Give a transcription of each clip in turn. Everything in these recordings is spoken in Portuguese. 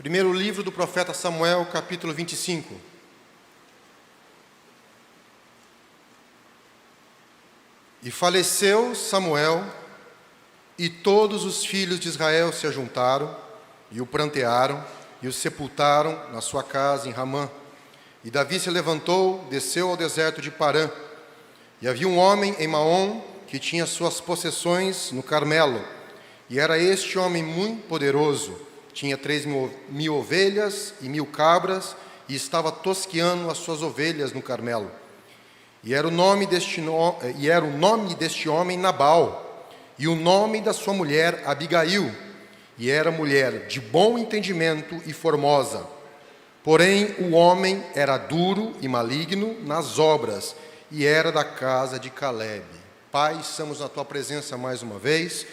Primeiro livro do profeta Samuel, capítulo 25. E faleceu Samuel, e todos os filhos de Israel se ajuntaram, e o prantearam, e o sepultaram na sua casa em Ramã. E Davi se levantou, desceu ao deserto de Parã. E havia um homem em Maom, que tinha suas possessões no Carmelo. E era este homem muito poderoso. Tinha 3.000 ovelhas e 1.000 cabras, e estava tosqueando as suas ovelhas no Carmelo. E era o nome deste homem Nabal, e o nome da sua mulher Abigail, e era mulher de bom entendimento e formosa. Porém o homem era duro e maligno nas obras, e era da casa de Calebe. Pai, estamos na tua presença mais uma vez,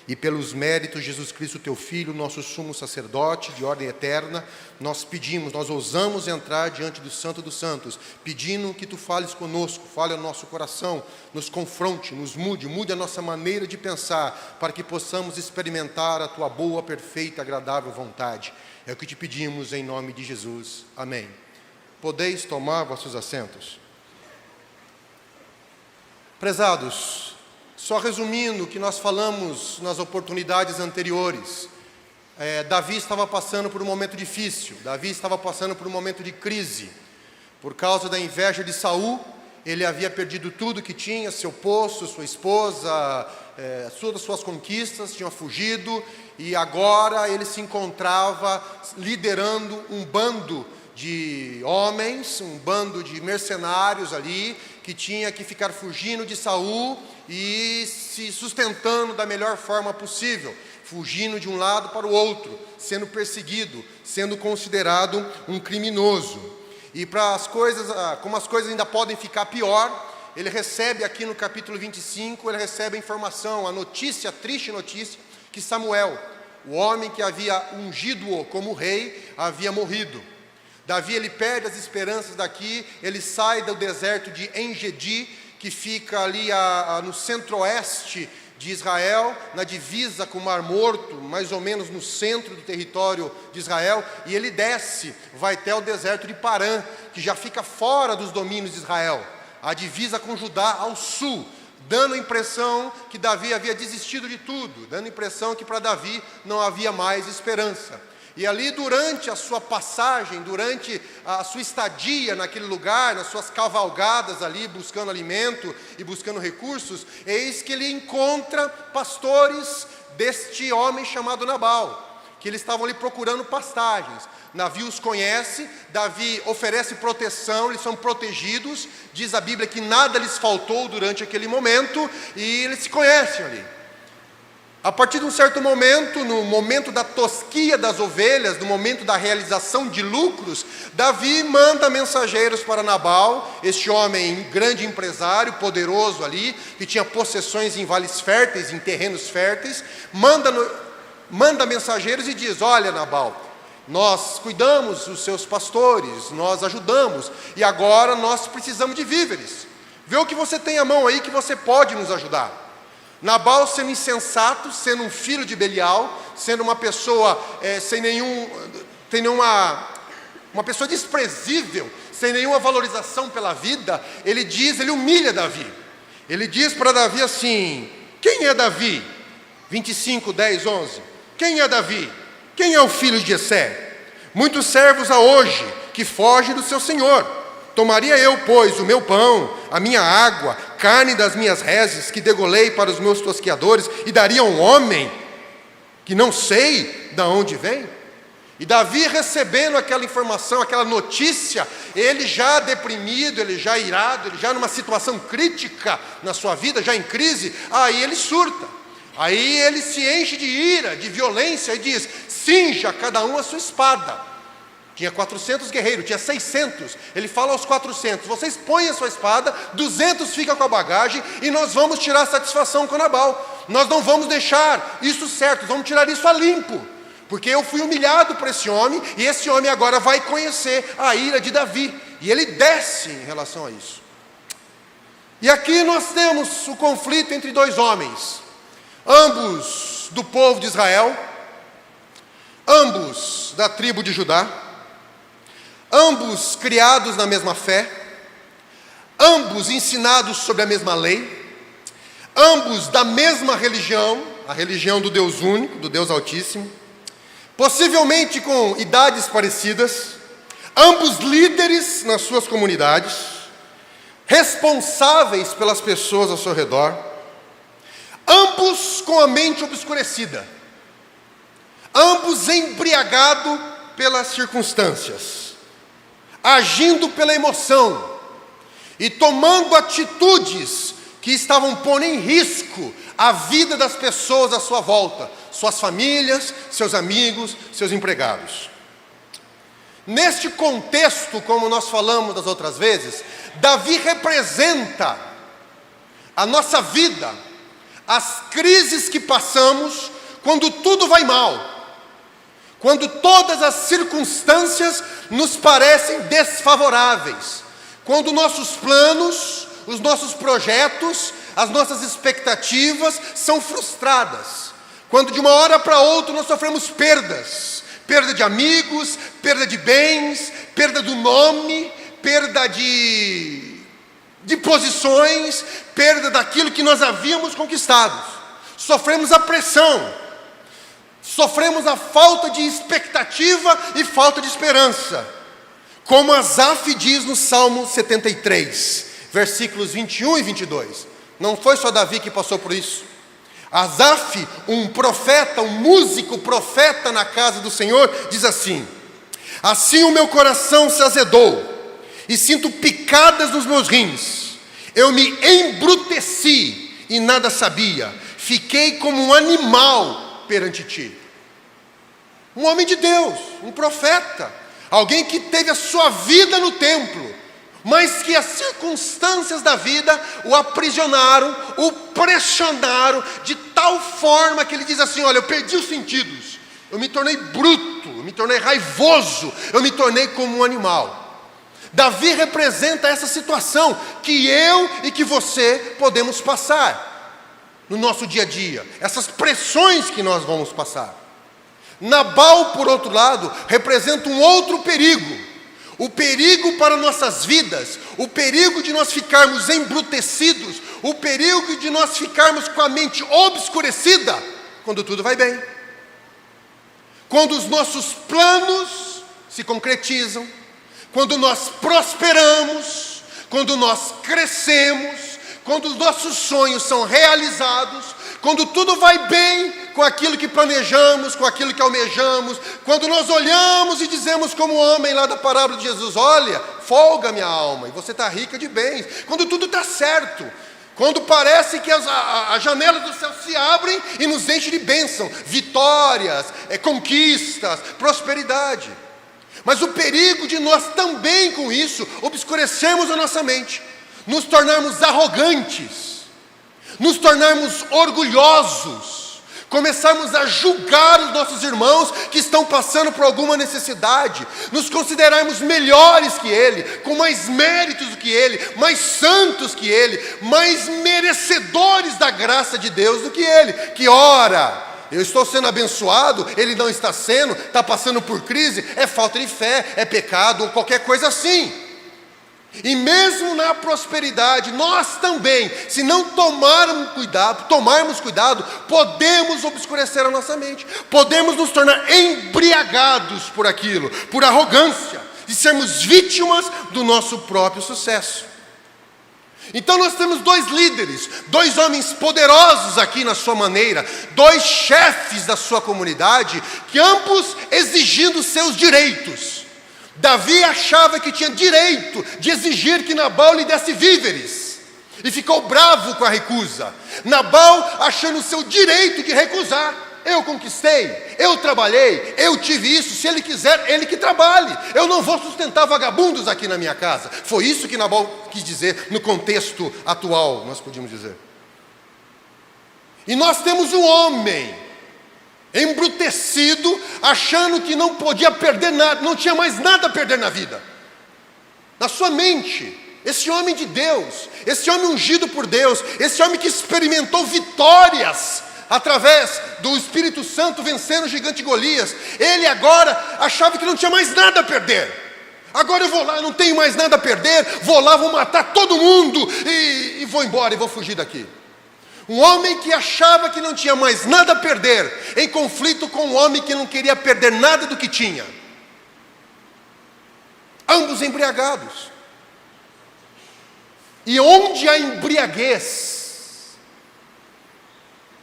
e pelos méritos de Jesus Cristo, teu Filho, nosso sumo sacerdote de ordem eterna, nós pedimos, nós ousamos entrar diante do Santo dos Santos, pedindo que tu fales conosco, fale ao nosso coração, nos confronte, nos mude a nossa maneira de pensar, para que possamos experimentar a tua boa, perfeita, agradável vontade. É o que te pedimos em nome de Jesus. Amém. Podeis tomar vossos assentos. Prezados, só resumindo o que nós falamos nas oportunidades anteriores, Davi estava passando por um momento difícil, Davi estava passando por um momento de crise. Por causa da inveja de Saul, ele havia perdido tudo que tinha, seu poço, sua esposa, todas as suas conquistas, tinham fugido, e agora ele se encontrava liderando um bando de homens, um bando de mercenários ali, que tinha que ficar fugindo de Saul e se sustentando da melhor forma possível, fugindo de um lado para o outro, sendo perseguido, sendo considerado um criminoso. E como as coisas ainda podem ficar pior, ele recebe aqui no capítulo 25, ele recebe a informação, a notícia, a triste notícia, que Samuel, o homem que havia ungido-o como rei, havia morrido. Davi, ele perde as esperanças daqui, ele sai do deserto de En-Gedi, que fica ali no centro-oeste de Israel, na divisa com o Mar Morto, mais ou menos no centro do território de Israel, e ele desce, vai até o deserto de Parã, que já fica fora dos domínios de Israel, a divisa com Judá ao sul, dando a impressão que Davi havia desistido de tudo, dando a impressão que para Davi não havia mais esperança. E ali durante a sua passagem, durante a sua estadia naquele lugar, nas suas cavalgadas ali, buscando alimento e buscando recursos, eis que ele encontra pastores deste homem chamado Nabal, que eles estavam ali procurando pastagens. Davi os conhece, Davi oferece proteção, eles são protegidos, diz a Bíblia que nada lhes faltou durante aquele momento, e eles se conhecem ali. A partir de um certo momento, no momento da tosquia das ovelhas, no momento da realização de lucros, Davi manda mensageiros para Nabal, este homem grande empresário, poderoso ali, que tinha possessões em vales férteis, em terrenos férteis, manda mensageiros e diz: olha, Nabal, nós cuidamos dos seus pastores, nós ajudamos, e agora nós precisamos de víveres. Vê o que você tem à mão aí que você pode nos ajudar. Nabal, sendo insensato, sendo um filho de Belial, sendo uma pessoa uma pessoa desprezível, sem nenhuma valorização pela vida, ele humilha Davi. Ele diz para Davi assim: quem é Davi? 25, 10, 11. Quem é Davi? Quem é o filho de Jessé? Muitos servos há hoje que fogem do seu senhor. Tomaria eu, pois, o meu pão, a minha água, carne das minhas reses, que degolei para os meus tosqueadores, e daria a um homem que não sei de onde vem? E Davi, recebendo aquela informação, aquela notícia, ele já deprimido, ele já irado, ele já numa situação crítica na sua vida, já em crise, aí ele surta. Aí ele se enche de ira, de violência, e diz: cinja cada um a sua espada. Tinha 400 guerreiros, tinha 600. Ele fala aos 400: vocês põem a sua espada, 200 ficam com a bagagem, e nós vamos tirar satisfação com Nabal. Nós não vamos deixar isso certo, vamos tirar isso a limpo, porque eu fui humilhado por esse homem, e esse homem agora vai conhecer a ira de Davi. E ele desce em relação a isso. E aqui nós temos o conflito entre dois homens, ambos do povo de Israel, ambos da tribo de Judá, ambos criados na mesma fé, ambos ensinados sobre a mesma lei, ambos da mesma religião, a religião do Deus único, do Deus Altíssimo, possivelmente com idades parecidas, ambos líderes nas suas comunidades, responsáveis pelas pessoas ao seu redor, ambos com a mente obscurecida, ambos embriagados pelas circunstâncias, agindo pela emoção e tomando atitudes que estavam pondo em risco a vida das pessoas à sua volta, suas famílias, seus amigos, seus empregados. Neste contexto, como nós falamos das outras vezes, Davi representa a nossa vida, as crises que passamos quando tudo vai mal, quando todas as circunstâncias nos parecem desfavoráveis, quando nossos planos, os nossos projetos, as nossas expectativas são frustradas, quando de uma hora para outra nós sofremos perdas, perda de amigos, perda de bens, perda do nome, perda de posições, perda daquilo que nós havíamos conquistado. Sofremos a pressão, sofremos a falta de expectativa e falta de esperança. Como Asaf diz no Salmo 73, versículos 21 e 22. Não foi só Davi que passou por isso. Asaf, um profeta, um músico profeta na casa do Senhor, diz assim: assim o meu coração se azedou, e sinto picadas nos meus rins. Eu me embruteci e nada sabia. Fiquei como um animal perante ti. Um homem de Deus, um profeta, alguém que teve a sua vida no templo, mas que as circunstâncias da vida o aprisionaram, o pressionaram de tal forma que ele diz assim: olha, eu perdi os sentidos, eu me tornei bruto, eu me tornei raivoso, eu me tornei como um animal. Davi representa essa situação que eu e que você podemos passar no nosso dia a dia, essas pressões que nós vamos passar. Nabal, por outro lado, representa um outro perigo, o perigo para nossas vidas, o perigo de nós ficarmos embrutecidos, o perigo de nós ficarmos com a mente obscurecida quando tudo vai bem, quando os nossos planos se concretizam, quando nós prosperamos, quando nós crescemos, quando os nossos sonhos são realizados, quando tudo vai bem com aquilo que planejamos, com aquilo que almejamos, quando nós olhamos e dizemos como o homem lá da parábola de Jesus: olha, folga minha alma, e você está rica de bens, quando tudo está certo, quando parece que as janelas do céu se abrem e nos enchem de bênção, vitórias, conquistas, prosperidade. Mas o perigo de nós também com isso obscurecermos a nossa mente, nos tornarmos arrogantes, nos tornarmos orgulhosos, começarmos a julgar os nossos irmãos que estão passando por alguma necessidade, nos considerarmos melhores que ele, com mais méritos do que ele, mais santos que ele, mais merecedores da graça de Deus do que ele, que ora, eu estou sendo abençoado, ele não está sendo, está passando por crise, é falta de fé, é pecado ou qualquer coisa assim. E mesmo na prosperidade, nós também, se não tomarmos cuidado, podemos obscurecer a nossa mente, podemos nos tornar embriagados por aquilo, por arrogância, e sermos vítimas do nosso próprio sucesso. Então nós temos dois líderes, dois homens poderosos aqui na sua maneira, dois chefes da sua comunidade, que ambos exigindo seus direitos. Davi achava que tinha direito de exigir que Nabal lhe desse víveres, e ficou bravo com a recusa. Nabal achando o seu direito de recusar. Eu conquistei, eu trabalhei, eu tive isso, se ele quiser, ele que trabalhe. Eu não vou sustentar vagabundos aqui na minha casa. Foi isso que Nabal quis dizer no contexto atual, nós podíamos dizer. E nós temos um homem embrutecido, achando que não podia perder nada, não tinha mais nada a perder na vida. Na sua mente, esse homem de Deus, esse homem ungido por Deus, esse homem que experimentou vitórias através do Espírito Santo vencendo o gigante Golias, ele agora achava que não tinha mais nada a perder. Agora eu vou lá, não tenho mais nada a perder, vou lá, vou matar todo mundo e vou embora e vou fugir daqui. Um homem que achava que não tinha mais nada a perder, em conflito com um homem que não queria perder nada do que tinha. Ambos embriagados. E onde há embriaguez,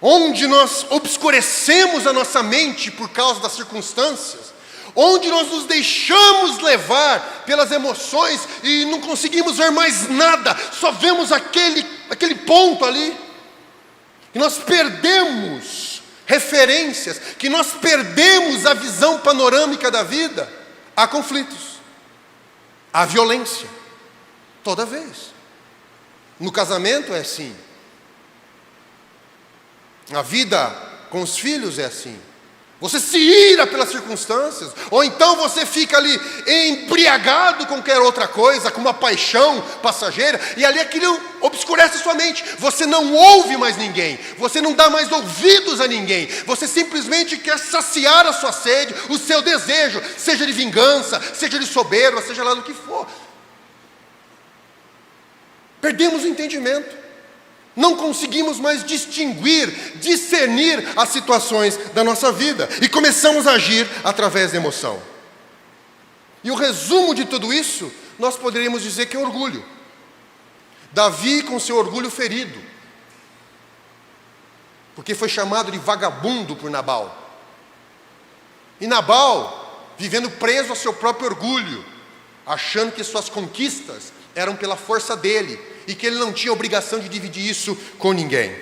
onde nós obscurecemos a nossa mente por causa das circunstâncias, onde nós nos deixamos levar pelas emoções e não conseguimos ver mais nada, só vemos aquele ponto ali, que nós perdemos referências, que nós perdemos a visão panorâmica da vida, há conflitos, há violência, toda vez. No casamento é assim, a vida com os filhos é assim. Você se ira pelas circunstâncias, ou então você fica ali embriagado com qualquer outra coisa, com uma paixão passageira, e ali aquilo obscurece sua mente. Você não ouve mais ninguém, você não dá mais ouvidos a ninguém, você simplesmente quer saciar a sua sede, o seu desejo, seja de vingança, seja de soberba, seja lá do que for. Perdemos o entendimento. Não conseguimos mais distinguir, discernir as situações da nossa vida. E começamos a agir através da emoção. E o resumo de tudo isso, nós poderíamos dizer que é orgulho. Davi com seu orgulho ferido. Porque foi chamado de vagabundo por Nabal. E Nabal, vivendo preso ao seu próprio orgulho, achando que suas conquistas eram pela força dele, e que ele não tinha obrigação de dividir isso com ninguém.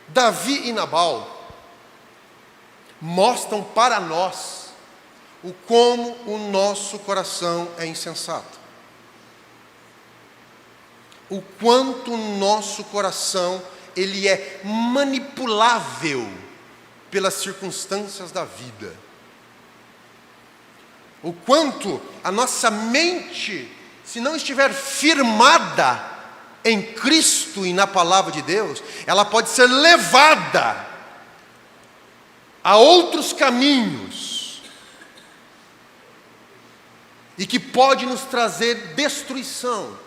Davi e Nabal mostram para nós o como o nosso coração é insensato. O quanto o nosso coração ele é manipulável pelas circunstâncias da vida. O quanto a nossa mente, se não estiver firmada em Cristo e na palavra de Deus, ela pode ser levada a outros caminhos e que pode nos trazer destruição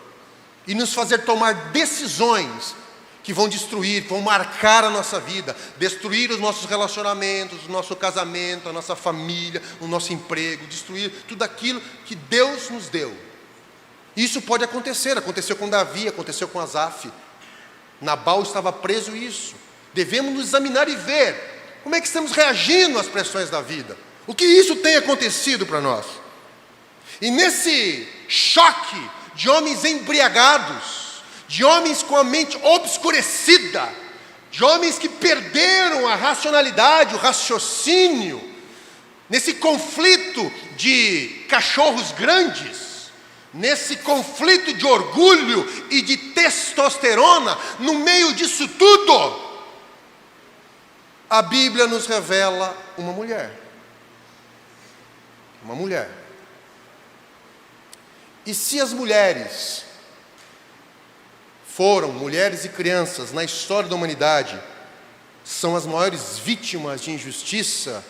e nos fazer tomar decisões que vão destruir, vão marcar a nossa vida, destruir os nossos relacionamentos, o nosso casamento, a nossa família, o nosso emprego, destruir tudo aquilo que Deus nos deu. Isso pode acontecer, aconteceu com Davi, aconteceu com Asaf. Nabal estava preso isso. Devemos nos examinar e ver como é que estamos reagindo às pressões da vida. O que isso tem acontecido para nós? E nesse choque de homens embriagados, de homens com a mente obscurecida, de homens que perderam a racionalidade, o raciocínio, nesse conflito de cachorros grandes, nesse conflito de orgulho e de testosterona, no meio disso tudo, a Bíblia nos revela uma mulher. Uma mulher. E se as mulheres foram, mulheres e crianças, na história da humanidade, são as maiores vítimas de injustiça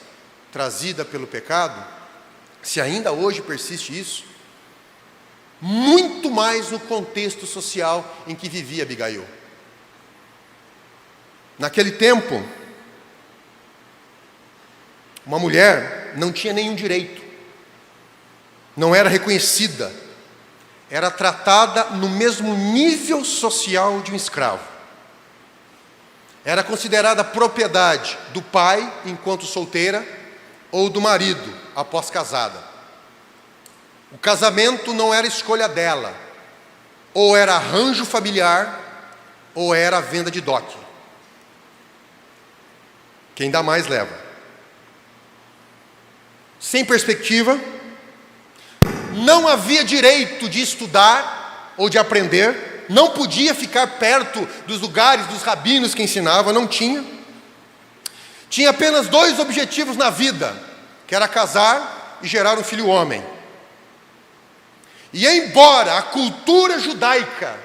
trazida pelo pecado, se ainda hoje persiste isso, muito mais no contexto social em que vivia Abigail. Naquele tempo, uma mulher não tinha nenhum direito, não era reconhecida, era tratada no mesmo nível social de um escravo. Era considerada propriedade do pai enquanto solteira ou do marido após casada. O casamento não era escolha dela, ou era arranjo familiar, ou era venda de dote. Quem dá mais leva. Sem perspectiva, não havia direito de estudar ou de aprender, não podia ficar perto dos lugares, dos rabinos que ensinavam, não tinha. Tinha apenas 2 objetivos na vida, que era casar e gerar um filho homem. E embora a cultura judaica,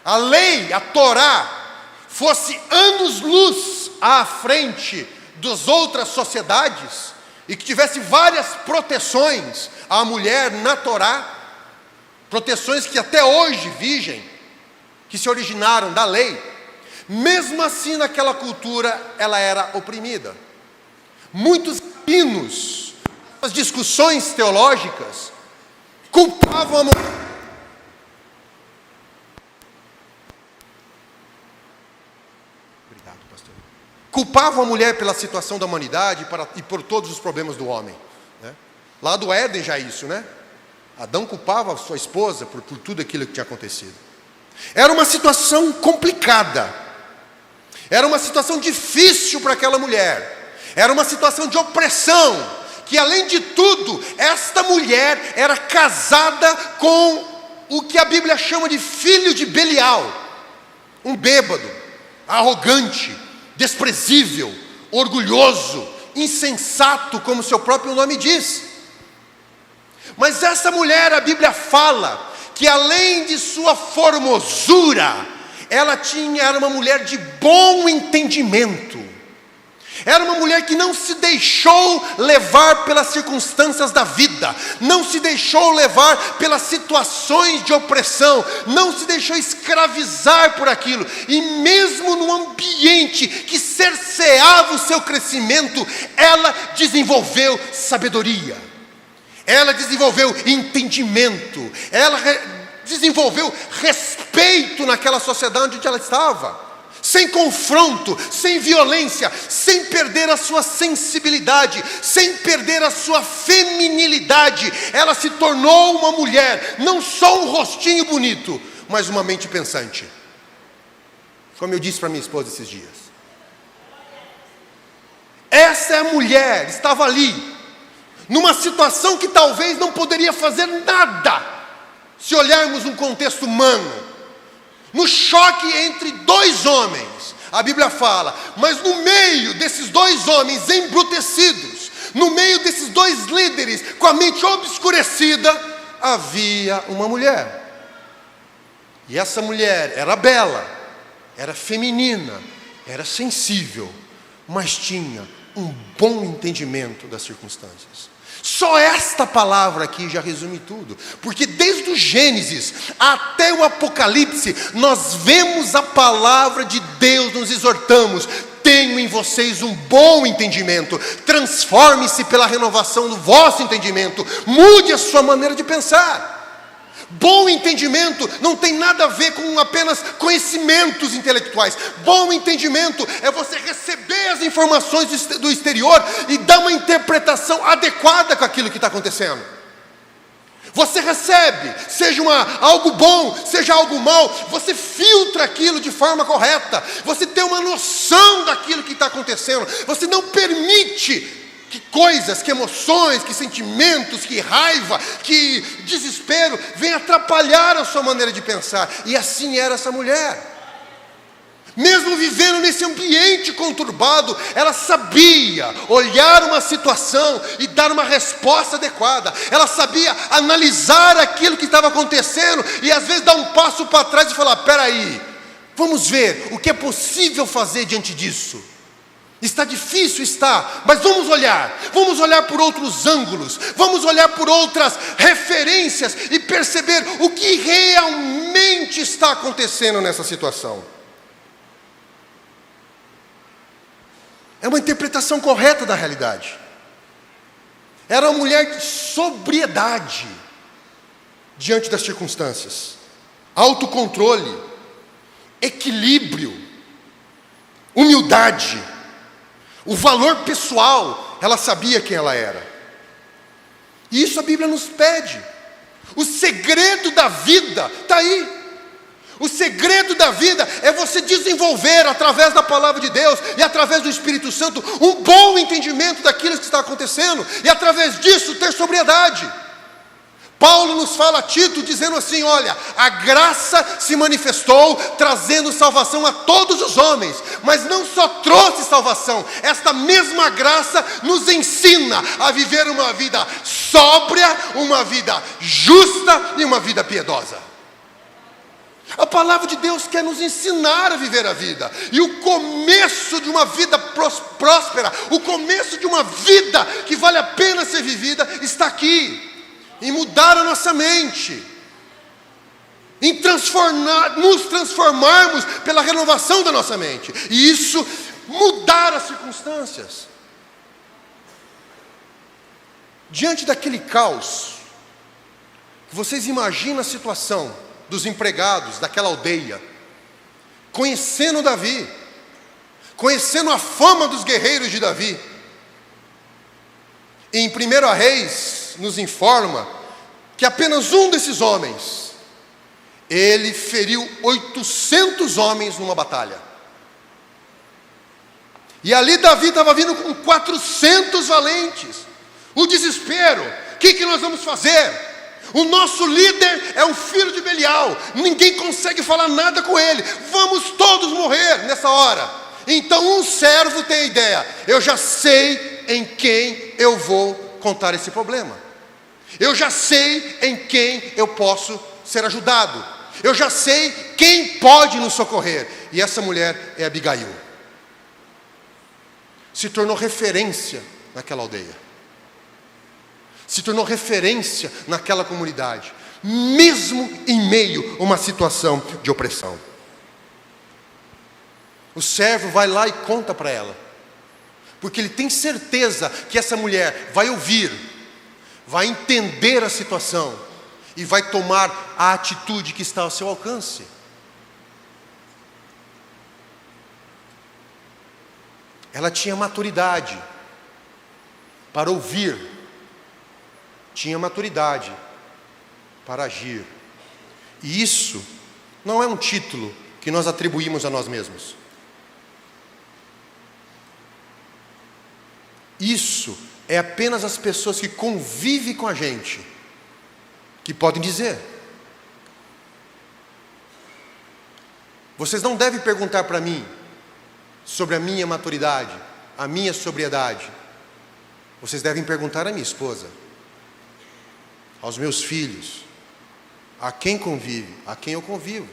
a lei, a Torá, fosse anos-luz à frente das outras sociedades e que tivesse várias proteções à mulher na Torá, proteções que até hoje vigem, que se originaram da lei, mesmo assim naquela cultura ela era oprimida. Muitos rabinos, as discussões teológicas, culpavam a mulher. Obrigado, pastor. Culpavam a mulher pela situação da humanidade e por todos os problemas do homem, né? Lá do Éden já é isso, né? Adão culpava a sua esposa por tudo aquilo que tinha acontecido. Era uma situação complicada. Era uma situação difícil para aquela mulher. Era uma situação de opressão. Que além de tudo, esta mulher era casada com o que a Bíblia chama de filho de Belial. Um bêbado, arrogante, desprezível, orgulhoso, insensato, como seu próprio nome diz. Mas essa mulher, a Bíblia fala que além de sua formosura, ela era uma mulher de bom entendimento. Era uma mulher que não se deixou levar pelas circunstâncias da vida, não se deixou levar pelas situações de opressão, não se deixou escravizar por aquilo, e mesmo no ambiente que cerceava o seu crescimento, ela desenvolveu sabedoria, ela desenvolveu entendimento, ela desenvolveu respeito naquela sociedade onde ela estava. Sem confronto, sem violência, sem perder a sua sensibilidade, sem perder a sua feminilidade, ela se tornou uma mulher, não só um rostinho bonito, mas uma mente pensante. Como eu disse para minha esposa esses dias. Essa é a mulher, estava ali, numa situação que talvez não poderia fazer nada, se olharmos um contexto humano. No choque entre dois homens, a Bíblia fala, mas no meio desses dois homens embrutecidos, no meio desses dois líderes com a mente obscurecida, havia uma mulher. E essa mulher era bela, era feminina, era sensível, mas tinha um bom entendimento das circunstâncias. Só esta palavra aqui já resume tudo, porque desde o Gênesis até o Apocalipse, nós vemos a palavra de Deus, nos exortamos: tenham em vocês um bom entendimento, transforme-se pela renovação do vosso entendimento, mude a sua maneira de pensar. Bom entendimento não tem nada a ver com apenas conhecimentos intelectuais. Bom entendimento é você receber as informações do exterior e dar uma interpretação adequada com aquilo que está acontecendo. Você recebe, seja algo bom, seja algo mal, você filtra aquilo de forma correta, você tem uma noção daquilo que está acontecendo, você não permite que coisas, que emoções, que sentimentos, que raiva, que desespero venham atrapalhar a sua maneira de pensar. E assim era essa mulher. Mesmo vivendo nesse ambiente conturbado, ela sabia olhar uma situação e dar uma resposta adequada. Ela sabia analisar aquilo que estava acontecendo e às vezes dar um passo para trás e falar: peraí, vamos ver o que é possível fazer diante disso. Está difícil, está, mas vamos olhar por outros ângulos, vamos olhar por outras referências e perceber o que realmente está acontecendo nessa situação. É uma interpretação correta da realidade. Era uma mulher de sobriedade diante das circunstâncias, autocontrole, equilíbrio, humildade. O valor pessoal, ela sabia quem ela era. E isso a Bíblia nos pede. O segredo da vida está aí. O segredo da vida é você desenvolver, através da palavra de Deus e através do Espírito Santo, um bom entendimento daquilo que está acontecendo, e através disso ter sobriedade. Paulo nos fala a Tito dizendo assim: olha, a graça se manifestou trazendo salvação a todos os homens, mas não só trouxe salvação, esta mesma graça nos ensina a viver uma vida sóbria, uma vida justa e uma vida piedosa. A palavra de Deus quer nos ensinar a viver a vida. E o começo de uma vida próspera, o começo de uma vida que vale a pena ser vivida, está aqui. Em mudar a nossa mente. Em nos transformarmos pela renovação da nossa mente. E isso mudar as circunstâncias. Diante daquele caos, vocês imaginam a situação dos empregados daquela aldeia, conhecendo Davi, conhecendo a fama dos guerreiros de Davi. Em 1 Reis nos informa que apenas um desses homens, ele feriu 800 homens numa batalha. E ali Davi estava vindo com 400 valentes. O desespero, o que nós vamos fazer? O nosso líder é um filho de Belial, ninguém consegue falar nada com ele, vamos todos morrer nessa hora. Então um servo tem a ideia: eu já sei em quem eu vou contar esse problema, eu já sei em quem eu posso ser ajudado, eu já sei quem pode nos socorrer. E essa mulher é Abigail. Se tornou referência naquela aldeia, se tornou referência naquela comunidade, mesmo em meio a uma situação de opressão. O servo vai lá e conta para ela, porque ele tem certeza que essa mulher vai ouvir, vai entender a situação e vai tomar a atitude que está ao seu alcance. Ela tinha maturidade para ouvir, tinha maturidade para agir. E isso não é um título que nós atribuímos a nós mesmos. Isso é apenas as pessoas que convivem com a gente que podem dizer. Vocês não devem perguntar para mim sobre a minha maturidade, a minha sobriedade. Vocês devem perguntar à minha esposa, aos meus filhos, a quem convive, a quem eu convivo.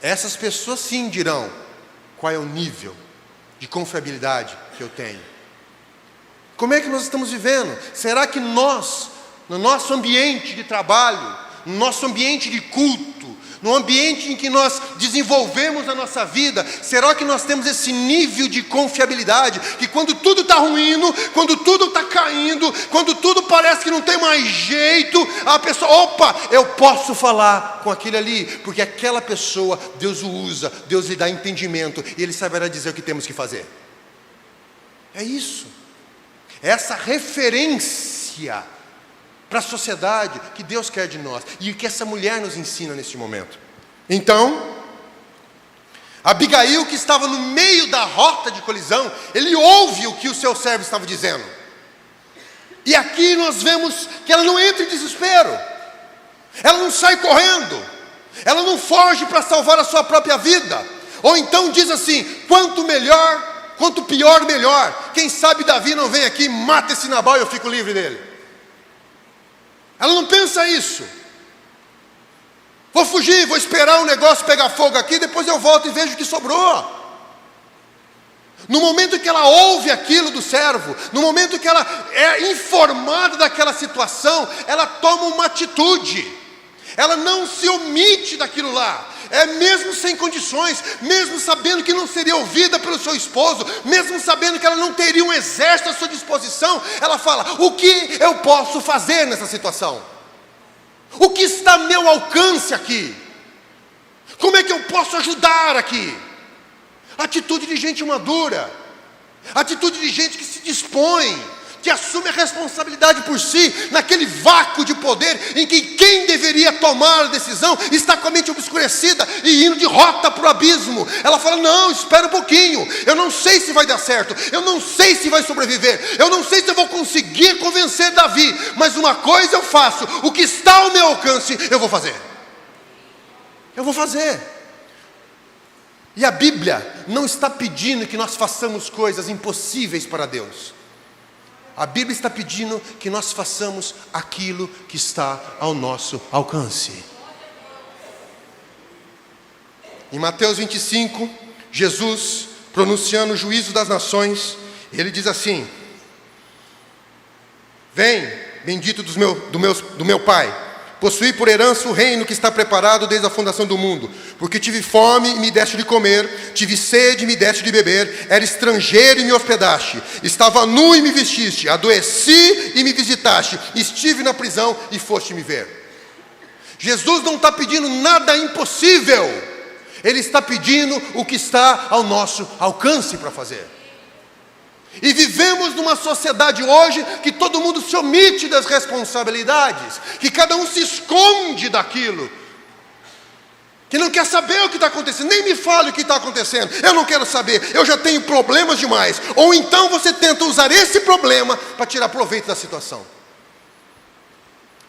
Essas pessoas sim dirão qual é o nível de confiabilidade que eu tenho. Como é que nós estamos vivendo? Será que nós, no nosso ambiente de trabalho, no nosso ambiente de culto, no ambiente em que nós desenvolvemos a nossa vida, será que nós temos esse nível de confiabilidade, que quando tudo está ruindo, quando tudo está caindo, quando tudo parece que não tem mais jeito, a pessoa, opa, eu posso falar com aquele ali, porque aquela pessoa, Deus o usa, Deus lhe dá entendimento, e Ele saberá dizer o que temos que fazer. É isso, é essa referência para a sociedade que Deus quer de nós, e que essa mulher nos ensina neste momento. Então, Abigail, que estava no meio da rota de colisão, ele ouve o que o seu servo estava dizendo, e aqui nós vemos que ela não entra em desespero, ela não sai correndo, ela não foge para salvar a sua própria vida, ou então diz assim: quanto melhor, quanto pior, melhor, quem sabe Davi não vem aqui, mata esse Nabal e eu fico livre dele. Ela não pensa isso. Vou fugir, vou esperar o negócio pegar fogo aqui, depois eu volto e vejo o que sobrou. No momento que ela ouve aquilo do servo, no momento que ela é informada daquela situação, ela toma uma atitude. Ela não se omite daquilo lá. É mesmo sem condições, mesmo sabendo que não seria ouvida pelo seu esposo, mesmo sabendo que ela não teria um exército à sua disposição, ela fala: o que eu posso fazer nessa situação? O que está a meu alcance aqui? Como é que eu posso ajudar aqui? Atitude de gente madura, atitude de gente que se dispõe, que assume a responsabilidade por si, naquele vácuo de poder em que quem deveria tomar a decisão está com a mente obscurecida e indo de rota para o abismo. Ela fala: não, espera um pouquinho, eu não sei se vai dar certo, eu não sei se vai sobreviver, eu não sei se eu vou conseguir convencer Davi, mas uma coisa eu faço, o que está ao meu alcance eu vou fazer. Eu vou fazer. E a Bíblia não está pedindo que nós façamos coisas impossíveis para Deus. A Bíblia está pedindo que nós façamos aquilo que está ao nosso alcance. Em Mateus 25, Jesus, pronunciando o juízo das nações, ele diz assim: vem, bendito do meu Pai, possuí por herança o reino que está preparado desde a fundação do mundo. Porque tive fome e me deste de comer, tive sede e me deste de beber, era estrangeiro e me hospedaste, estava nu e me vestiste, adoeci e me visitaste, estive na prisão e foste me ver. Jesus não está pedindo nada impossível, Ele está pedindo o que está ao nosso alcance para fazer. E vivemos numa sociedade hoje que todo mundo se omite das responsabilidades, que cada um se esconde daquilo, que não quer saber o que está acontecendo. Nem me fale o que está acontecendo, eu não quero saber, eu já tenho problemas demais. Ou então você tenta usar esse problema para tirar proveito da situação.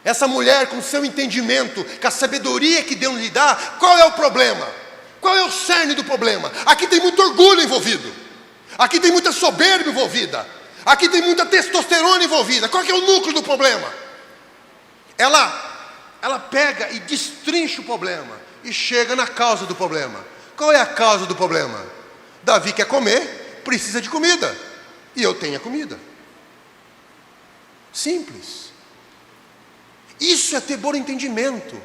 Essa mulher, com seu entendimento, com a sabedoria que Deus lhe dá, qual é o problema? Qual é o cerne do problema? Aqui tem muito orgulho envolvido, aqui tem muita soberba envolvida, aqui tem muita testosterona envolvida. Qual que é o núcleo do problema? Ela pega e destrincha o problema e chega na causa do problema. Qual é a causa do problema? Davi quer comer, precisa de comida, e eu tenho a comida. Simples. Isso é ter bom entendimento.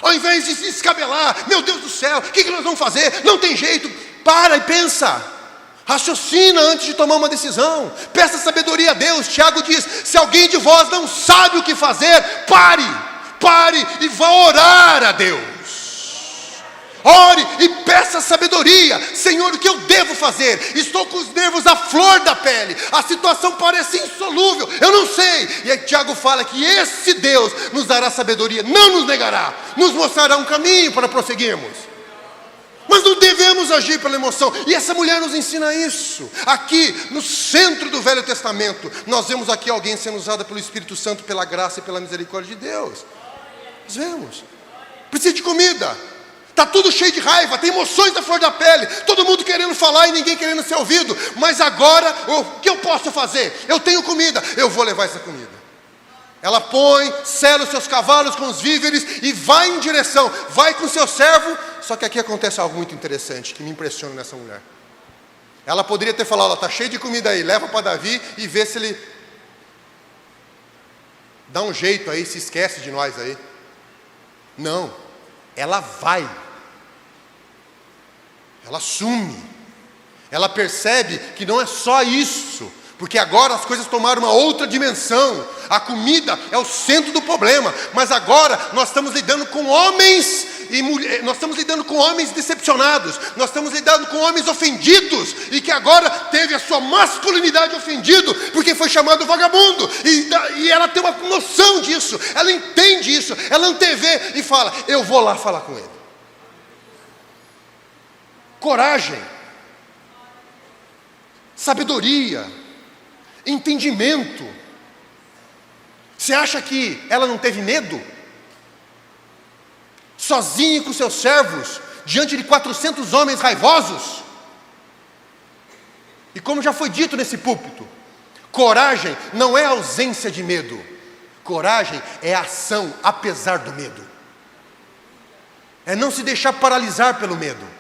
Ao invés de se descabelar, meu Deus do céu, o que nós vamos fazer? Não tem jeito. Para e pensa. Raciocina antes de tomar uma decisão. Peça sabedoria a Deus. Tiago diz: se alguém de vós não sabe o que fazer, pare e vá orar a Deus. Ore e peça sabedoria. Senhor, o que eu devo fazer? Estou com os nervos à flor da pele, a situação parece insolúvel, eu não sei. E aí Tiago fala que esse Deus nos dará sabedoria, não nos negará, nos mostrará um caminho para prosseguirmos. Mas não devemos agir pela emoção. E essa mulher nos ensina isso. Aqui no centro do Velho Testamento, nós vemos aqui alguém sendo usada pelo Espírito Santo, pela graça e pela misericórdia de Deus. Nós vemos. Precisa de comida. Está tudo cheio de raiva, tem emoções da flor da pele, todo mundo querendo falar e ninguém querendo ser ouvido. Mas agora, o que eu posso fazer? Eu tenho comida, eu vou levar essa comida. Ela põe, sela os seus cavalos com os víveres e vai em direção, vai com seu servo. Só que aqui acontece algo muito interessante, que me impressiona nessa mulher. Ela poderia ter falado: está cheio de comida aí, leva para Davi e vê se ele dá um jeito aí, se esquece de nós aí. Não, ela vai. Ela assume, ela percebe que não é só isso, porque agora as coisas tomaram uma outra dimensão. A comida é o centro do problema, mas agora nós estamos lidando com homens e mulheres, nós estamos lidando com homens decepcionados, nós estamos lidando com homens ofendidos, e que agora teve a sua masculinidade ofendido, porque foi chamado vagabundo, e ela tem uma noção disso, ela entende isso, ela antevê e fala: eu vou lá falar com ele. Coragem, sabedoria, entendimento. Você acha que ela não teve medo? Sozinha com seus servos, diante de 400 homens raivosos? E como já foi dito nesse púlpito, coragem não é ausência de medo. Coragem é ação apesar do medo. É não se deixar paralisar pelo medo.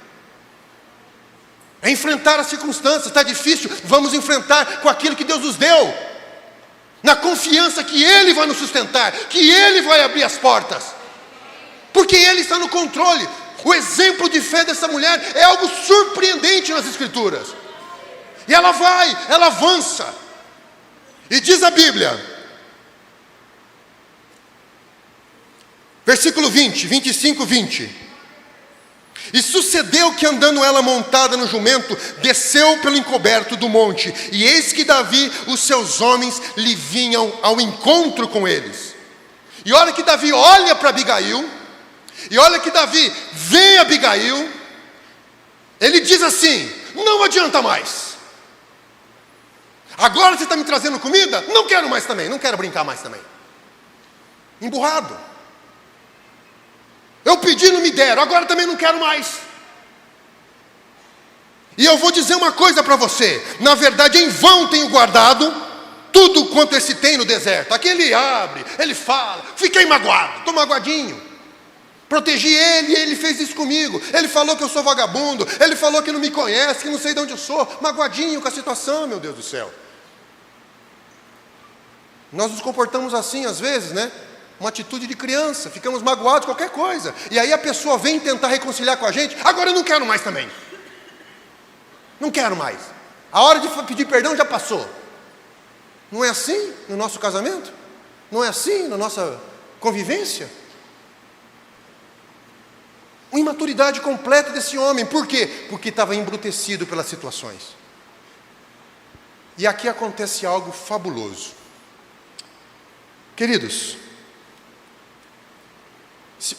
É enfrentar as circunstâncias. Está difícil, vamos enfrentar com aquilo que Deus nos deu, na confiança que Ele vai nos sustentar, que Ele vai abrir as portas, porque Ele está no controle. O exemplo de fé dessa mulher é algo surpreendente nas Escrituras. E ela vai, ela avança. E diz a Bíblia, versículo 25, 20. E sucedeu que, andando ela montada no jumento, desceu pelo encoberto do monte, e eis que Davi, os seus homens, lhe vinham ao encontro com eles. E olha que Davi olha para Abigail, e olha que Davi vê Abigail, ele diz assim: não adianta mais. Agora você está me trazendo comida? Não quero mais também, não quero brincar mais também. Emburrado. Eu pedi, não me deram, agora também não quero mais. E eu vou dizer uma coisa para você: na verdade, em vão tenho guardado tudo quanto esse tem no deserto. Aqui ele abre, ele fala, fiquei magoado, estou magoadinho. Protegi ele e ele fez isso comigo. Ele falou que eu sou vagabundo, ele falou que não me conhece, que não sei de onde eu sou, magoadinho com a situação, meu Deus do céu. Nós nos comportamos assim às vezes, né? Uma atitude de criança, ficamos magoados com qualquer coisa. E aí a pessoa vem tentar reconciliar com a gente, agora eu não quero mais também. Não quero mais. A hora de pedir perdão já passou. Não é assim no nosso casamento? Não é assim na nossa convivência? Uma imaturidade completa desse homem. Por quê? Porque estava embrutecido pelas situações. E aqui acontece algo fabuloso. Queridos,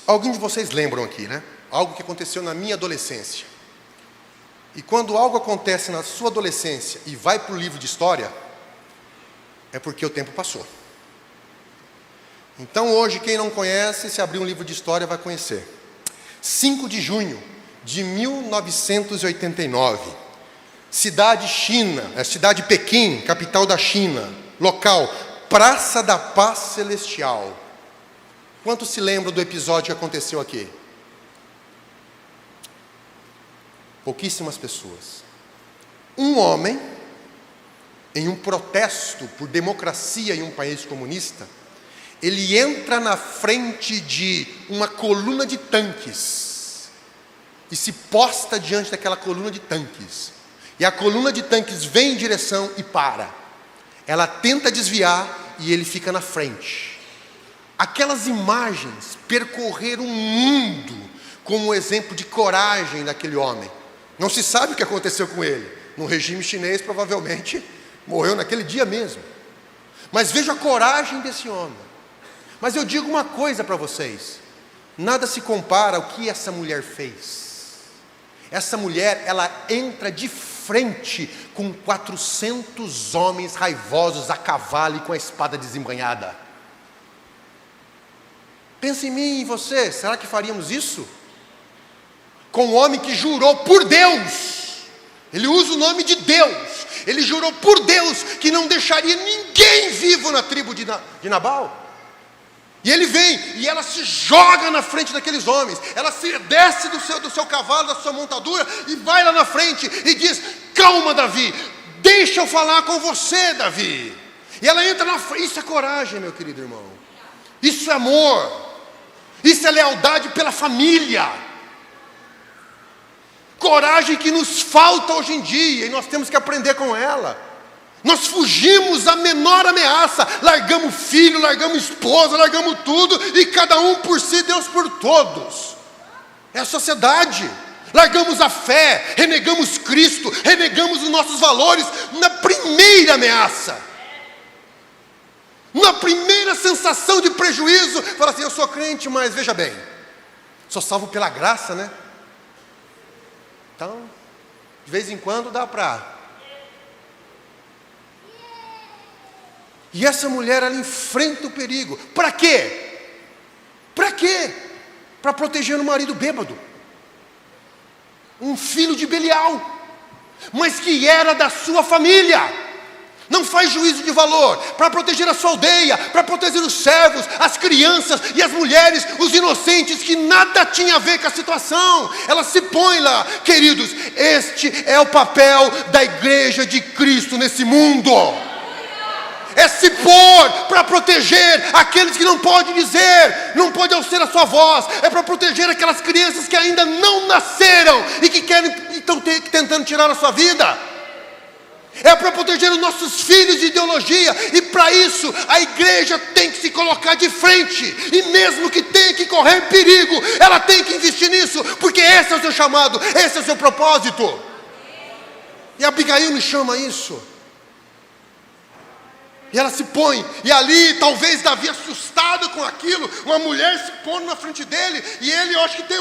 alguém de vocês lembram aqui, né? Algo que aconteceu na minha adolescência. E quando algo acontece na sua adolescência e vai para o livro de história, é porque o tempo passou. Então hoje, quem não conhece, se abrir um livro de história vai conhecer. 5 de junho de 1989, cidade Pequim, capital da China, local, Praça da Paz Celestial. Quantos se lembram do episódio que aconteceu aqui? Pouquíssimas pessoas. Um homem, em um protesto por democracia em um país comunista, ele entra na frente de uma coluna de tanques e se posta diante daquela coluna de tanques. E a coluna de tanques vem em direção e para. Ela tenta desviar e ele fica na frente. Aquelas imagens percorreram o mundo como exemplo de coragem daquele homem. Não se sabe o que aconteceu com ele. No regime chinês, provavelmente, morreu naquele dia mesmo. Mas veja a coragem desse homem. Mas eu digo uma coisa para vocês. Nada se compara ao que essa mulher fez. Essa mulher, ela entra de frente com 400 homens raivosos a cavalo e com a espada desembainhada. Pense em mim e em você, será que faríamos isso? Com um homem que jurou por Deus, ele usa o nome de Deus, ele jurou por Deus que não deixaria ninguém vivo na tribo de Nabal. E ele vem, e ela se joga na frente daqueles homens, ela se desce do seu cavalo, da sua montadura, e vai lá na frente, e diz: calma, Davi, deixa eu falar com você, Davi. E ela entra na frente. Isso é coragem, meu querido irmão. Isso é amor. Isso é lealdade pela família. Coragem que nos falta hoje em dia, e nós temos que aprender com ela. Nós fugimos da menor ameaça, largamos filho, largamos esposa, largamos tudo, e cada um por si, Deus por todos. É a sociedade. Largamos a fé, renegamos Cristo, renegamos os nossos valores na primeira ameaça. Na primeira sensação de prejuízo, fala assim: eu sou crente, mas veja bem, sou salvo pela graça, né? Então, de vez em quando dá para... E essa mulher, ela enfrenta o perigo. Para quê? Para quê? Para proteger um marido bêbado. Um filho de Belial. Mas que era da sua família. Não faz juízo de valor. Para proteger a sua aldeia. Para proteger os servos, as crianças e as mulheres, os inocentes, que nada tinha a ver com a situação. Ela se põe lá. Queridos, este é o papel da igreja de Cristo nesse mundo. É se pôr para proteger aqueles que não podem dizer, não podem alçar a sua voz. É para proteger aquelas crianças que ainda não nasceram e que estão tentando tirar a sua vida. É para proteger os nossos filhos de ideologia. E para isso a igreja tem que se colocar de frente. E mesmo que tenha que correr perigo, ela tem que investir nisso, porque esse é o seu chamado, esse é o seu propósito. E Abigail me chama isso. E ela se põe, e ali talvez Davi, assustado com aquilo, uma mulher se põe na frente dele, e ele, eu acho que tem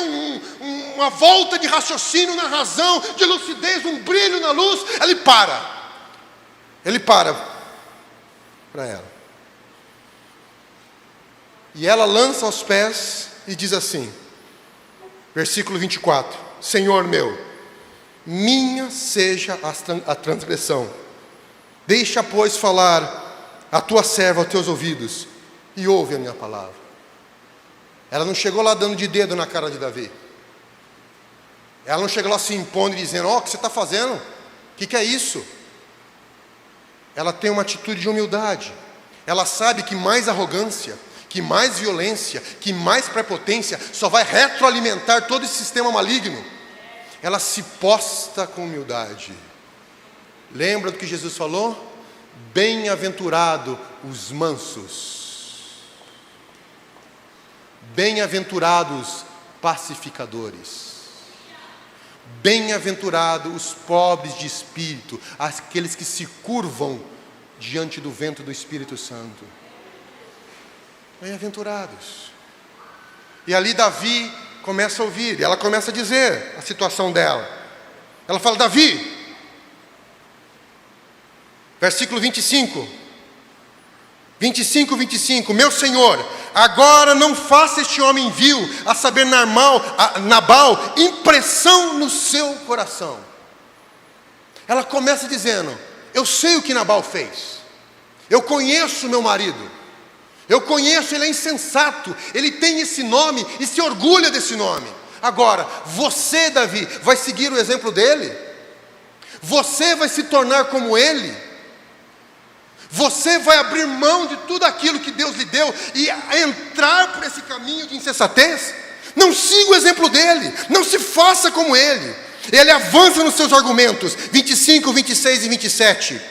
uma volta de raciocínio na razão, de lucidez, um brilho na luz. Ele para para ela, e ela lança aos pés e diz assim, versículo 24: Senhor meu, minha seja a transgressão, deixa pois falar a tua serva aos teus ouvidos, e ouve a minha palavra. Ela não chegou lá dando de dedo na cara de Davi. Ela não chegou lá se impondo e dizendo: ó, o que você está fazendo? O que é isso? Ela tem uma atitude de humildade. Ela sabe que mais arrogância, que mais violência, que mais prepotência só vai retroalimentar todo esse sistema maligno. Ela se posta com humildade. Lembra do que Jesus falou? Bem-aventurado os mansos, bem-aventurados pacificadores, bem-aventurados os pobres de espírito, aqueles que se curvam diante do vento do Espírito Santo. Bem-aventurados. E ali Davi começa a ouvir, e ela começa a dizer a situação dela. Ela fala: Davi, versículo 25, meu Senhor, agora não faça este homem vil, a saber Nabal, impressão no seu coração. Ela começa dizendo: eu sei o que Nabal fez, eu conheço meu marido, eu conheço, ele é insensato, ele tem esse nome e se orgulha desse nome. Agora, você, Davi, vai seguir o exemplo dele? Você vai se tornar como ele? Você vai abrir mão de tudo aquilo que Deus lhe deu e entrar por esse caminho de insensatez? Não siga o exemplo dele, não se faça como ele. Ele avança nos seus argumentos, 25, 26 e 27.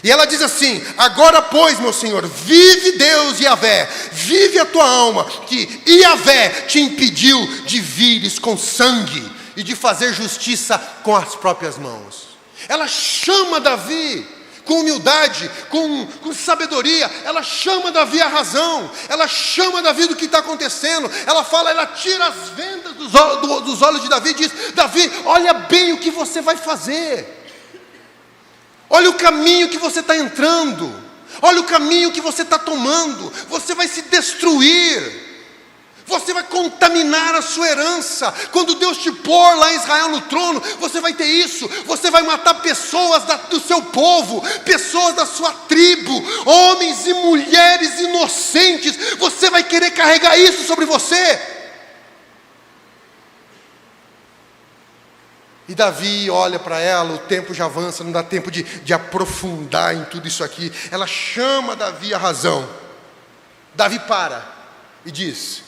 E ela diz assim: agora pois, meu Senhor, vive Deus Yahvé, vive a tua alma, que Yahvé te impediu de vires com sangue e de fazer justiça com as próprias mãos. Ela chama Davi com humildade, com sabedoria. Ela chama Davi à razão, ela chama Davi do que está acontecendo. Ela tira as vendas dos olhos de Davi e diz: Davi, olha bem o que você vai fazer. Olha o caminho que você está entrando. Olha o caminho que você está tomando. Você vai se destruir. Você vai contaminar a sua herança. Quando Deus te pôr lá em Israel no trono, você vai ter isso. Você vai matar pessoas do seu povo, pessoas da sua tribo, homens e mulheres inocentes. Você vai querer carregar isso sobre você. E Davi olha para ela, o tempo já avança, não dá tempo de aprofundar em tudo isso aqui. Ela chama Davi à razão. Davi para e diz: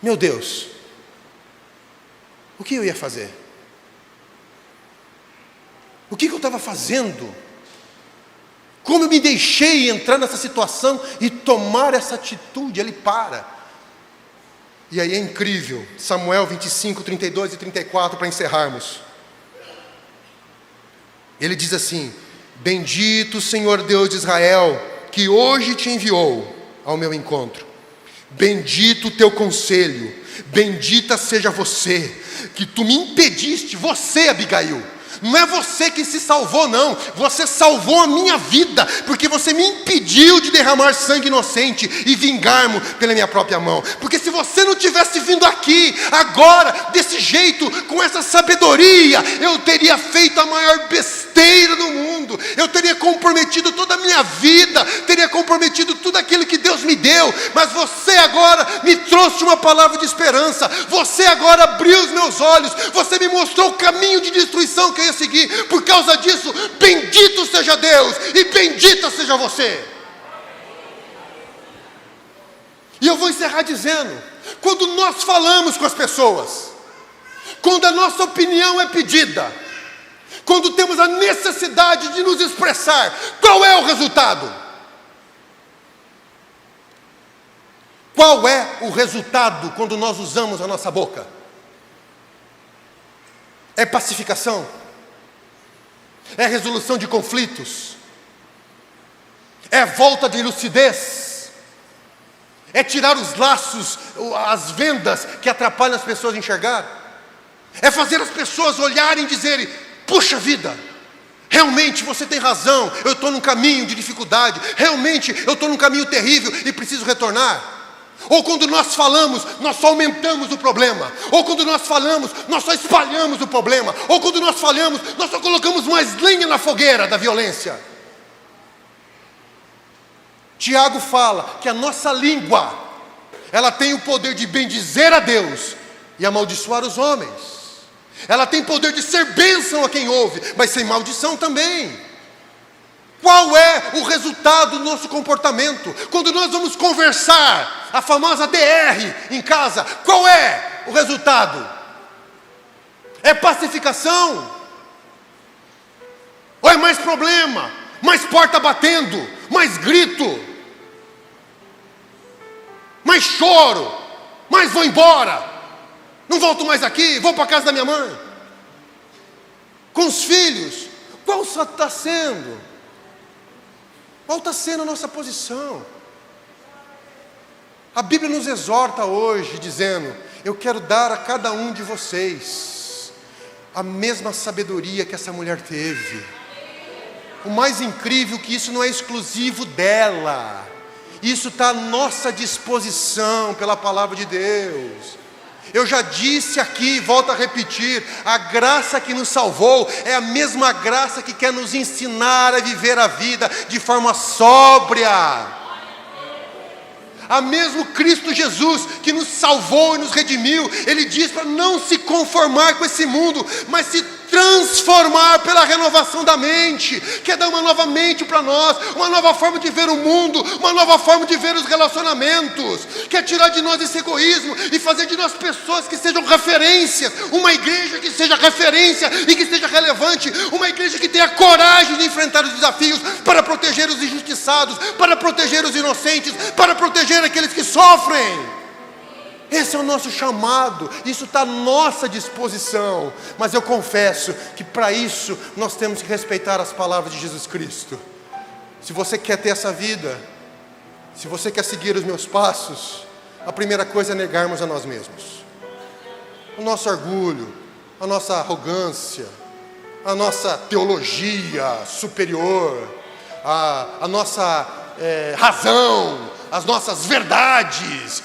meu Deus, o que eu ia fazer? O que eu estava fazendo? Como eu me deixei entrar nessa situação e tomar essa atitude? Ele para. E aí é incrível, Samuel 25, 32 e 34, para encerrarmos. Ele diz assim: bendito Senhor Deus de Israel, que hoje te enviou ao meu encontro. Bendito o teu conselho, bendita seja você, que tu me impediste, você, Abigail. Não é você que se salvou, não. Você salvou a minha vida, porque você me impediu de derramar sangue inocente e vingar-me pela minha própria mão. Porque se você não tivesse vindo aqui, agora, desse jeito, com essa sabedoria, eu teria feito a maior besteira do mundo. Eu teria comprometido toda a minha vida, teria comprometido tudo aquilo que Deus me deu. Mas você agora me trouxe uma palavra de esperança. Você agora abriu os meus olhos. Você me mostrou o caminho de destruição que eu ia seguir. Por causa disso, bendito seja Deus e bendita seja você. E eu vou encerrar dizendo: quando nós falamos com as pessoas, quando a nossa opinião é pedida, quando temos a necessidade de nos expressar, qual é o resultado? Qual é o resultado quando nós usamos a nossa boca? É pacificação? É resolução de conflitos? É volta de lucidez? É tirar os laços, as vendas que atrapalham as pessoas a enxergar? É fazer as pessoas olharem e dizerem: puxa vida, realmente você tem razão, eu estou num caminho de dificuldade, realmente eu estou num caminho terrível e preciso retornar? Ou quando nós falamos, nós só aumentamos o problema? Ou quando nós falamos, nós só espalhamos o problema? Ou quando nós falamos, nós só colocamos mais lenha na fogueira da violência? Tiago fala que a nossa língua Ela tem o poder de bendizer a Deus e amaldiçoar os homens. Ela tem poder de ser bênção a quem ouve, mas sem maldição também. Qual é o resultado do nosso comportamento? Quando nós vamos conversar, a famosa DR em casa, qual é o resultado? É pacificação? Ou é mais problema? Mais porta batendo? Mais grito? Mais choro? Mais vou embora? Não volto mais aqui, vou para a casa da minha mãe? Com os filhos, qual está sendo? Qual está sendo a nossa posição? A Bíblia nos exorta hoje, dizendo: eu quero dar a cada um de vocês a mesma sabedoria que essa mulher teve. O mais incrível é que isso não é exclusivo dela. Isso está à nossa disposição pela palavra de Deus. Eu já disse aqui, volto a repetir, a graça que nos salvou é a mesma graça que quer nos ensinar a viver a vida de forma sóbria. A mesmo Cristo Jesus que nos salvou e nos redimiu, Ele diz para não se conformar com esse mundo, mas se transformar pela renovação da mente. Quer dar uma nova mente para nós, uma nova forma de ver o mundo, uma nova forma de ver os relacionamentos. Quer tirar de nós esse egoísmo e fazer de nós pessoas que sejam referências, uma igreja que seja referência e que seja relevante, uma igreja que tenha coragem de enfrentar os desafios para proteger os injustiçados, para proteger os inocentes, para proteger aqueles que sofrem. Esse é o nosso chamado, isso está à nossa disposição. Mas eu confesso que para isso nós temos que respeitar as palavras de Jesus Cristo. Se você quer ter essa vida, se você quer seguir os meus passos, a primeira coisa é negarmos a nós mesmos. O nosso orgulho, a nossa arrogância, a nossa teologia superior, a nossa razão, as nossas verdades,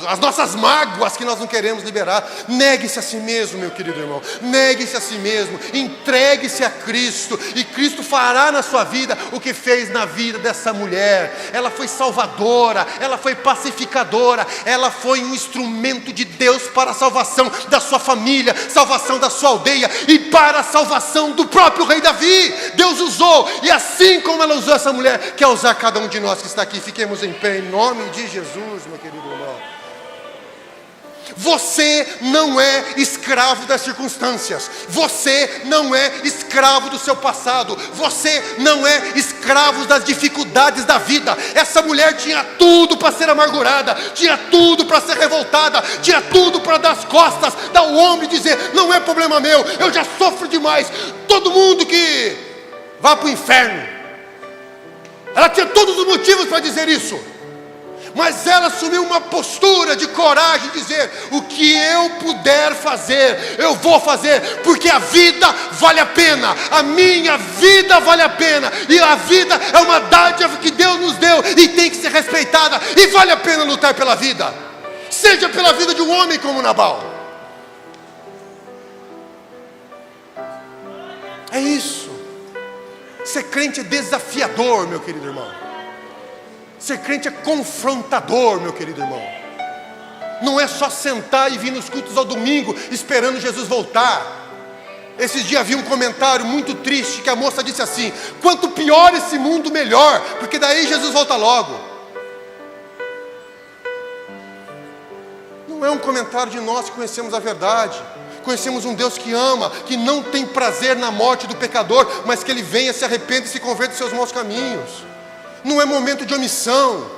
as nossas mágoas que nós não queremos liberar. Negue-se a si mesmo, meu querido irmão. Negue-se a si mesmo. Entregue-se a Cristo. E Cristo fará na sua vida o que fez na vida dessa mulher. Ela foi salvadora. Ela foi pacificadora. Ela foi um instrumento de Deus para a salvação da sua família, salvação da sua aldeia e para a salvação do próprio rei Davi. Deus usou. E assim como ela usou essa mulher, quer usar cada um de nós que está aqui. Fiquemos em pé, em nome de Jesus, meu querido irmão. Você não é escravo das circunstâncias. Você não é escravo do seu passado. Você não é escravo das dificuldades da vida. Essa mulher tinha tudo para ser amargurada, tinha tudo para ser revoltada, tinha tudo para dar as costas, dar o ombro e dizer: não é problema meu, eu já sofro demais. Todo mundo que vá para o inferno. Ela tinha todos os motivos para dizer isso. Mas ela assumiu uma postura de coragem, de dizer: o que eu puder fazer, eu vou fazer, porque a vida vale a pena, a minha vida vale a pena, e a vida é uma dádiva que Deus nos deu, e tem que ser respeitada, e vale a pena lutar pela vida, seja pela vida de um homem como Nabal. É isso. Ser crente é desafiador, meu querido irmão. Ser crente é confrontador, meu querido irmão. Não é só sentar e vir nos cultos ao domingo esperando Jesus voltar. Esses dias vi um comentário muito triste que a moça disse assim: quanto pior esse mundo, melhor, porque daí Jesus volta logo. Não é um comentário de nós que conhecemos a verdade. Conhecemos um Deus que ama, que não tem prazer na morte do pecador, mas que Ele venha, se arrependa e se converta dos seus maus caminhos. Não é momento de omissão,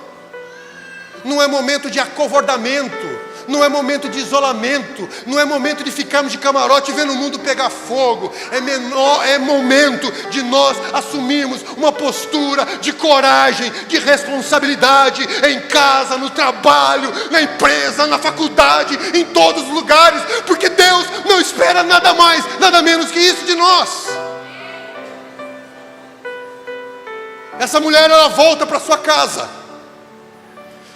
não é momento de acovardamento, não é momento de isolamento, não é momento de ficarmos de camarote vendo o mundo pegar fogo. É momento de nós assumirmos uma postura de coragem, de responsabilidade, em casa, no trabalho, na empresa, na faculdade, em todos os lugares, porque Deus não espera nada mais, nada menos que isso de nós. Essa mulher, ela volta para sua casa.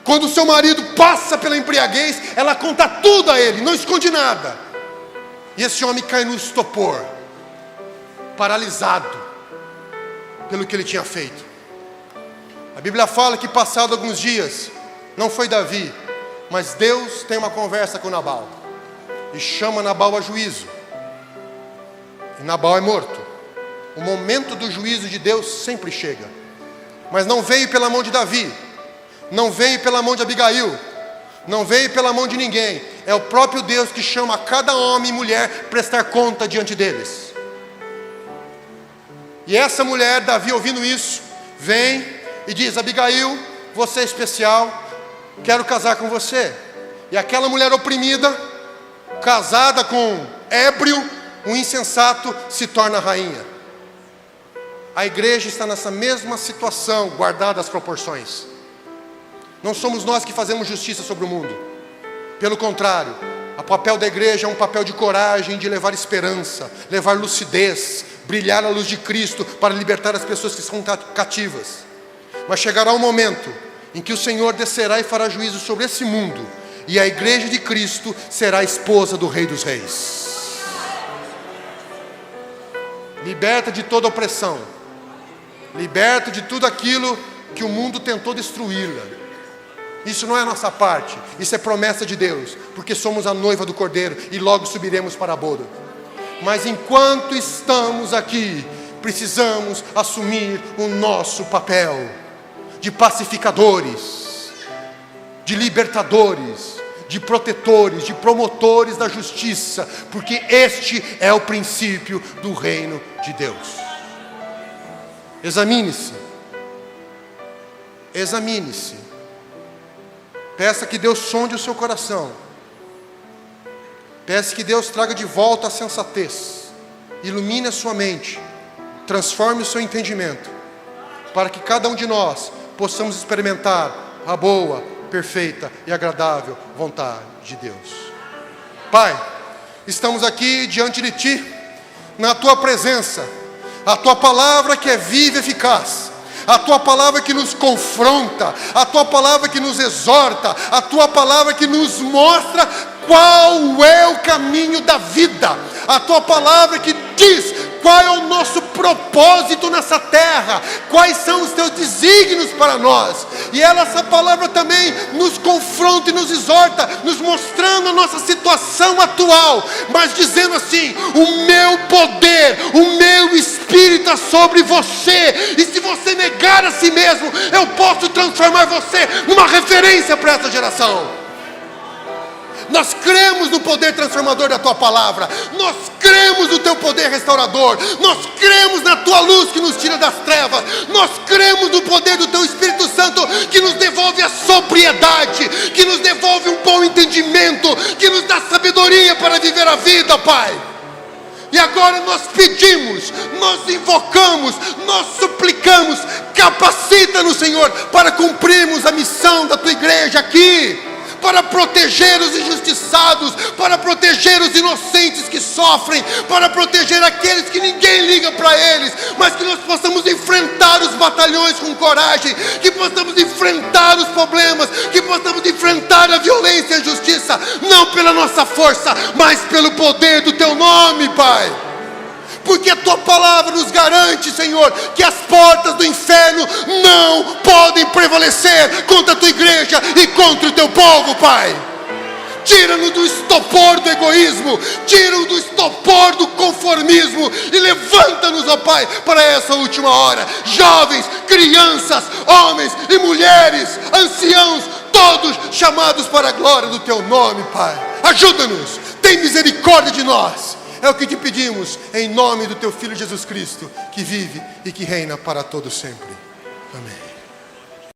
Quando o seu marido passa pela embriaguez, ela conta tudo a ele, não esconde nada. E esse homem cai no estopor, paralisado pelo que ele tinha feito. A Bíblia fala que passado alguns dias, não foi Davi, Mas Deus tem uma conversa com Nabal e chama Nabal a juízo. E Nabal é morto. O momento do juízo de Deus sempre chega. Mas não veio pela mão de Davi, não veio pela mão de Abigail, não veio pela mão de ninguém. É o próprio Deus que chama cada homem e mulher a prestar conta diante deles. E essa mulher, Davi, ouvindo isso, vem e diz: Abigail, você é especial, quero casar com você. E aquela mulher oprimida, casada com ébrio, um insensato, se torna rainha. A igreja está nessa mesma situação, guardada as proporções. Não somos nós que fazemos justiça sobre o mundo. Pelo contrário, o papel da igreja é um papel de coragem, de levar esperança, levar lucidez, brilhar a luz de Cristo para libertar as pessoas que são cativas. Mas chegará um momento em que o Senhor descerá e fará juízo sobre esse mundo, e a igreja de Cristo será a esposa do Rei dos Reis. Liberta de toda opressão, liberta de tudo aquilo que o mundo tentou destruí-la. Isso não é a nossa parte, isso é promessa de Deus, porque somos a noiva do Cordeiro e logo subiremos para a boda. Mas enquanto estamos aqui, precisamos assumir o nosso papel de pacificadores, de libertadores, de protetores, de promotores da justiça, porque este é o princípio do reino de Deus. Examine-se, examine-se, peça que Deus sonde o seu coração, peça que Deus traga de volta a sensatez, ilumine a sua mente, transforme o seu entendimento, para que cada um de nós possamos experimentar a boa, perfeita e agradável vontade de Deus. Pai, estamos aqui diante de Ti, na Tua presença, a Tua palavra que é viva e eficaz, a Tua palavra que nos confronta, a Tua palavra que nos exorta, a Tua palavra que nos mostra qual é o caminho da vida, a Tua palavra que diz qual é o nosso propósito nessa terra, quais são os Teus desígnios para nós. E essa palavra também nos confronta e nos exorta, nos mostrando a nossa situação atual, mas dizendo assim: o meu poder, o meu Espírito é sobre você, e se você negar a si mesmo, eu posso transformar você numa referência para essa geração. Nós cremos no poder transformador da Tua palavra, nós cremos no Teu poder restaurador, nós cremos na Tua luz que nos tira das trevas, nós cremos no poder do Teu Espírito Santo que nos devolve a sobriedade, que nos devolve um bom entendimento, que nos dá sabedoria para viver a vida, Pai. E agora nós pedimos, nós invocamos, nós suplicamos, capacita-nos, Senhor, para cumprirmos a missão da Tua igreja aqui, para proteger os injustiçados, para proteger os inocentes que sofrem, para proteger aqueles que ninguém liga para eles, mas que nós possamos enfrentar os batalhões com coragem, que possamos enfrentar os problemas, que possamos enfrentar a violência e a injustiça, não pela nossa força, mas pelo poder do Teu nome, Pai. Porque a Tua palavra nos garante, Senhor, que as portas do inferno não podem prevalecer contra a Tua igreja e contra o Teu povo, Pai. Tira-nos do estopor do egoísmo, tira-nos do estopor do conformismo e levanta-nos, ó Pai, para essa última hora. Jovens, crianças, homens e mulheres, anciãos, todos chamados para a glória do Teu nome, Pai. Ajuda-nos, tem misericórdia de nós. É o que Te pedimos, em nome do Teu Filho Jesus Cristo, que vive e que reina para todo sempre.